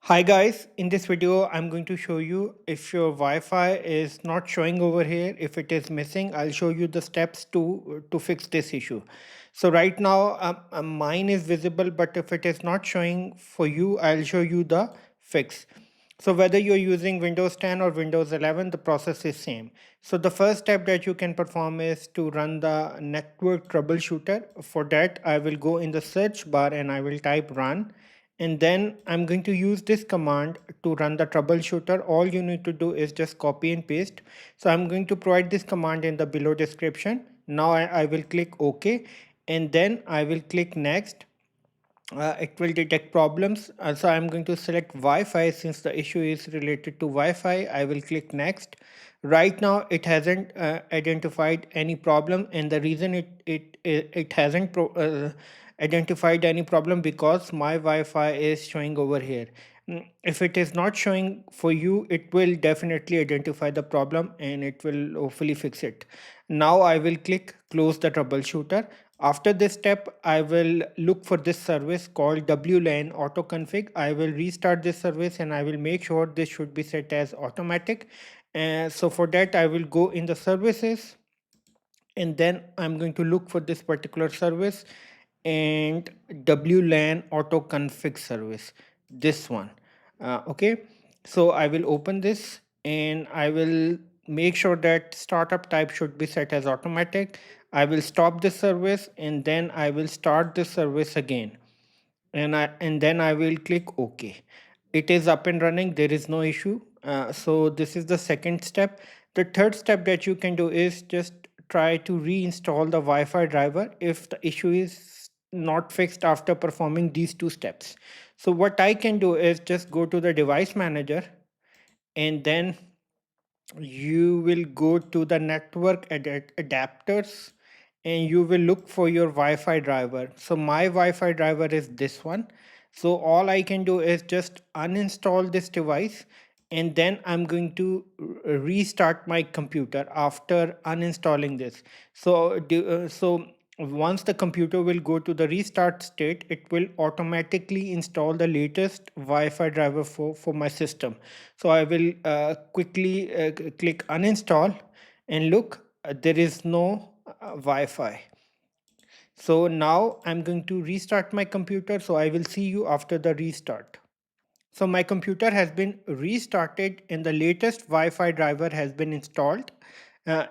Hi guys, in this video I'm going to show you if your Wi-Fi is not showing over here, if it is missing, I'll show you the steps to fix this issue. So right now mine is visible, but if it is not showing for you, I'll show you the fix. So whether you're using Windows 10 or Windows 11, the process is same. So the first step that you can perform is to run the network troubleshooter. For that, I will go in the search bar and I will type run, and then I'm going to use this command to run the troubleshooter. All you need to do is just copy and paste. So I'm going to provide this command in the below description. Now I will click OK, and then I will click next. It will detect problems. So I'm going to select Wi-Fi since the issue is related to Wi-Fi. I will click next. Right now it hasn't identified any problem, and the reason it hasn't identified any problem because my Wi-Fi is showing over here. If it is not showing for you, it will definitely identify the problem and it will hopefully fix it. Now I will click close the troubleshooter. After this step, I will look for this service called WLAN AutoConfig. I will restart this service and I will make sure this should be set as automatic. So for that, I will go in the services, and then I'm going to look for this particular service and WLAN AutoConfig service, this one. Okay, so I will open this and I will make sure that startup type should be set as automatic. I will stop this service and then I will start this service again, and then I will click OK. It is up and running. There is no issue. So this is the second step. The third step that you can do is just try to reinstall the Wi-Fi driver if the issue is not fixed after performing these two steps. So what I can do is just go to the device manager, and then you will go to the network adapters, and you will look for your Wi-Fi driver. So my Wi-Fi driver is this one. So all I can do is just uninstall this device, and then I'm going to restart my computer after uninstalling this. So once the computer will go to the restart state, it will automatically install the latest Wi-Fi driver for my system. So I will quickly click uninstall, and look, there is no Wi-Fi. So now I'm going to restart my computer. So I will see you after the restart. So my computer has been restarted and the latest Wi-Fi driver has been installed.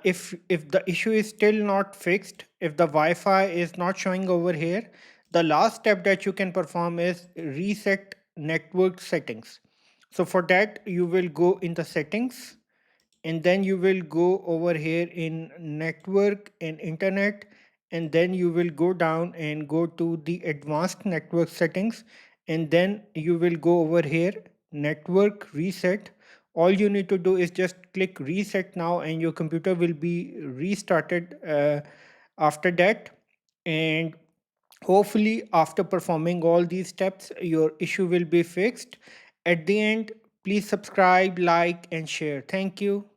If the issue is still not fixed, if the Wi-Fi is not showing over here, the last step that you can perform is reset network settings. So for that, you will go in the settings, and then you will go over here in network and internet, and then you will go down and go to the advanced network settings, and then you will go over here network reset. All you need to do is just click reset now, and your computer will be restarted after that. And hopefully, after performing all these steps, your issue will be fixed. At the end, please subscribe, like, and share. Thank you.